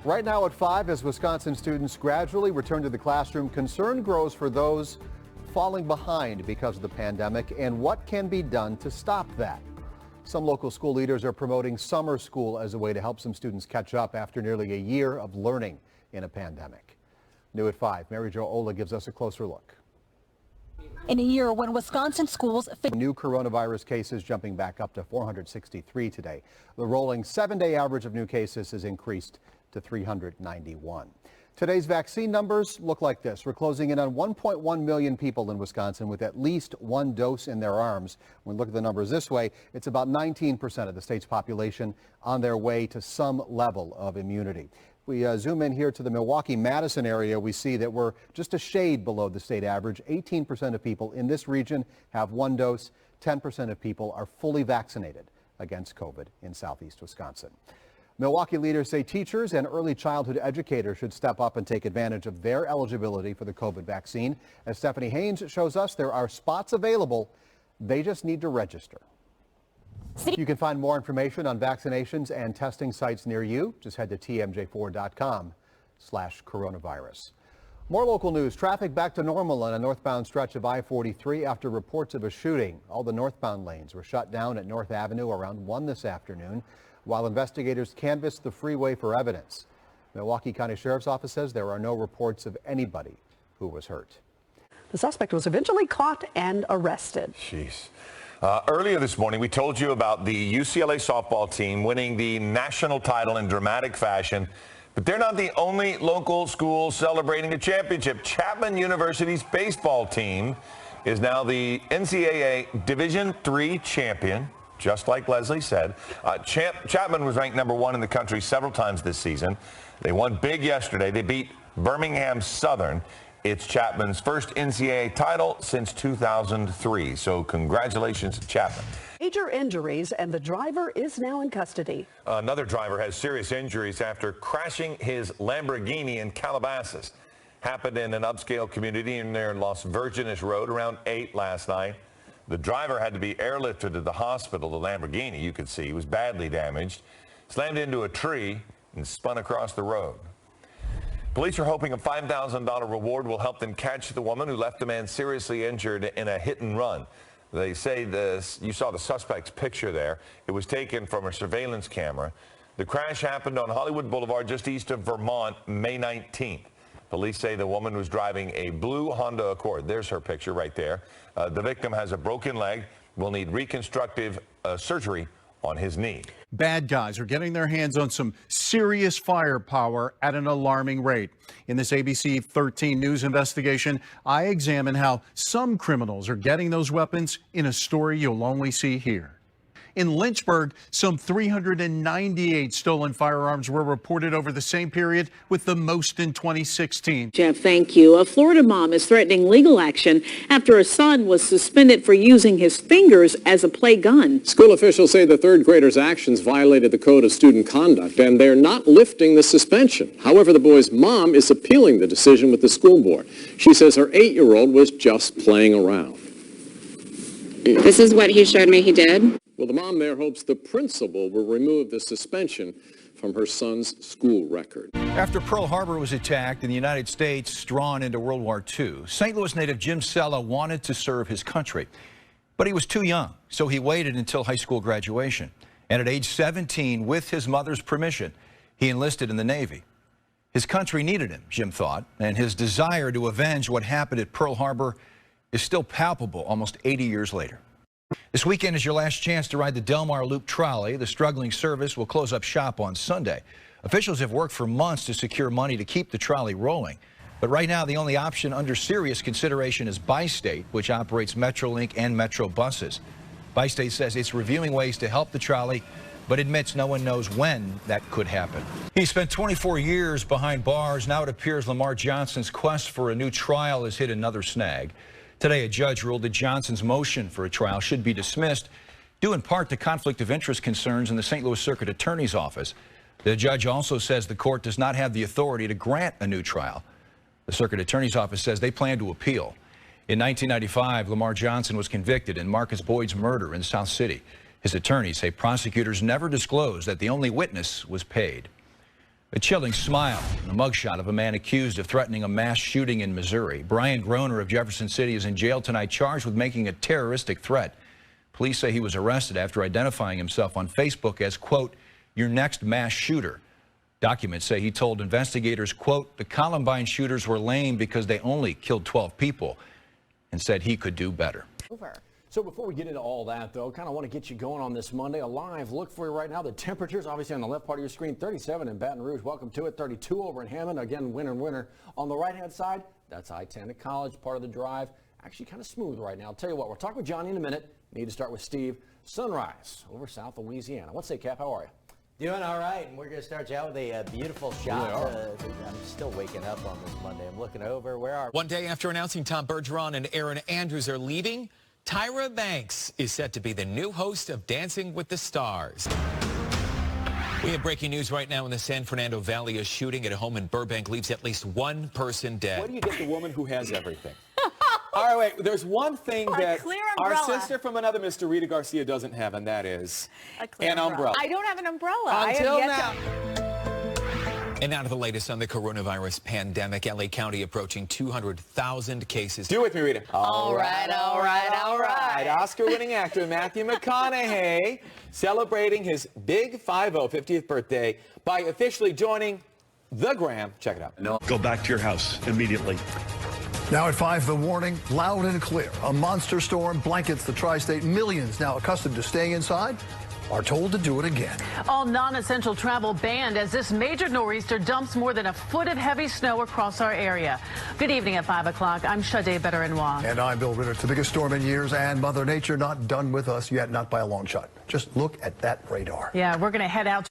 Right now at 5, as Wisconsin students gradually return to the classroom, concern grows for those falling behind because of the pandemic and what can be done to stop that. Some local school leaders are promoting summer school as a way to help some students catch up after nearly a year of learning in a pandemic. New at 5, Mary Jo Ola gives us a closer look. In a year when Wisconsin schools... New coronavirus cases jumping back up to 463 today. The rolling 7-day average of new cases has increased to 391. Today's vaccine numbers look like this. We're closing in on 1.1 million people in Wisconsin with at least one dose in their arms. When we look at the numbers this way, it's about 19% of the state's population on their way to some level of immunity. We zoom in here to the Milwaukee-Madison area. We see that we're just a shade below the state average. 18% of people in this region have one dose. 10% of people are fully vaccinated against COVID in southeast Wisconsin. Milwaukee leaders say teachers and early childhood educators should step up and take advantage of their eligibility for the COVID vaccine. As Stephanie Haynes shows us, there are spots available. They just need to register. You can find more information on vaccinations and testing sites near you. Just head to tmj4.com/coronavirus. More local news. Traffic back to normal on a northbound stretch of I-43 after reports of a shooting. All the northbound lanes were shut down at North Avenue around 1 this afternoon, while investigators canvassed the freeway for evidence. Milwaukee County Sheriff's Office says there are no reports of anybody who was hurt. The suspect was eventually caught and arrested. Jeez. Earlier this morning, we told you about the UCLA softball team winning the national title in dramatic fashion. But they're not the only local school celebrating a championship. Chapman University's baseball team is now the NCAA Division III champion. Just like Leslie said, Chapman was ranked #1 in the country several times this season. They won big yesterday. They beat Birmingham Southern. It's Chapman's first NCAA title since 2003. So congratulations to Chapman. Major injuries, and the driver is now in custody. Another driver has serious injuries after crashing his Lamborghini in Calabasas. Happened in an upscale community near Los Virgenes Road around 8 last night. The driver had to be airlifted to the hospital. The Lamborghini, you could see, was badly damaged, slammed into a tree and spun across the road. Police are hoping a $5,000 reward will help them catch the woman who left the man seriously injured in a hit and run. They say you saw the suspect's picture there. It was taken from a surveillance camera. The crash happened on Hollywood Boulevard just east of Vermont, May 19th. Police say the woman was driving a blue Honda Accord. There's her picture right there. The victim has a broken leg, will need reconstructive surgery on his knee. Bad guys are getting their hands on some serious firepower at an alarming rate. In this ABC 13 News investigation, I examine how some criminals are getting those weapons in a story you'll only see here. In Lynchburg, some 398 stolen firearms were reported over the same period, with the most in 2016. Jeff, thank you. A Florida mom is threatening legal action after a son was suspended for using his fingers as a play gun. School officials say the third grader's actions violated the code of student conduct, and they're not lifting the suspension. However, the boy's mom is appealing the decision with the school board. She says her 8-year-old was just playing around. This is what he showed me he did. Well, the mom there hopes the principal will remove the suspension from her son's school record. After Pearl Harbor was attacked and the United States drawn into World War II, St. Louis native Jim Sella wanted to serve his country. But he was too young, so he waited until high school graduation. And at age 17, with his mother's permission, he enlisted in the Navy. His country needed him, Jim thought, and his desire to avenge what happened at Pearl Harbor is still palpable almost 80 years later. This weekend is your last chance to ride the Del Mar Loop trolley. The struggling service will close up shop on Sunday. Officials have worked for months to secure money to keep the trolley rolling. But right now, the only option under serious consideration is Bi-State, which operates Metrolink and Metro buses. Bi-State says it's reviewing ways to help the trolley, but admits no one knows when that could happen. He spent 24 years behind bars. Now it appears Lamar Johnson's quest for a new trial has hit another snag. Today, a judge ruled that Johnson's motion for a trial should be dismissed, due in part to conflict of interest concerns in the St. Louis Circuit Attorney's Office. The judge also says the court does not have the authority to grant a new trial. The Circuit Attorney's Office says they plan to appeal. In 1995, Lamar Johnson was convicted in Marcus Boyd's murder in South City. His attorneys say prosecutors never disclosed that the only witness was paid. A chilling smile, a mugshot of a man accused of threatening a mass shooting in Missouri. Brian Groner of Jefferson City is in jail tonight, charged with making a terroristic threat. Police say he was arrested after identifying himself on Facebook as, quote, your next mass shooter. Documents say he told investigators, quote, the Columbine shooters were lame because they only killed 12 people, and said he could do better. So before we get into all that, though, kind of want to get you going on this Monday. A live look for you right now. The temperatures, obviously, on the left part of your screen, 37 in Baton Rouge. Welcome to it. 32 over in Hammond. Again, winter. On the right-hand side, that's I-10 at College, part of the drive. Actually kind of smooth right now. I'll tell you what, we'll talk with Johnny in a minute. Need to start with Steve. Sunrise over South Louisiana. What's say, Cap? How are you? Doing all right, and we're going to start you out with a beautiful shot. I'm still waking up on this Monday. I'm looking over. Where are we? One day after announcing Tom Bergeron and Erin Andrews are leaving, Tyra Banks is set to be the new host of Dancing with the Stars. We have breaking news right now in the San Fernando Valley. A shooting at a home in Burbank leaves at least one person dead. Where do you get the woman who has everything? All right, wait. There's one thing that our sister from another Mr. Rita Garcia doesn't have, and that is an umbrella. I don't have an umbrella. Until now. And now to the latest on the coronavirus pandemic. LA County approaching 200,000 cases. Do it with me, Rita. All right. Oscar-winning actor Matthew McConaughey celebrating his big 50th birthday by officially joining the Gram. Check it out. Go back to your house immediately. Now at 5, the warning, loud and clear. A monster storm blankets the tri-state. Millions now accustomed to staying inside are told to do it again. All non-essential travel banned as this major nor'easter dumps more than a foot of heavy snow across our area. Good evening at 5 o'clock. I'm Sade Better-Noir. And I'm Bill Ritter. It's the biggest storm in years, and Mother Nature not done with us yet, not by a long shot. Just look at that radar. Yeah, we're going to head out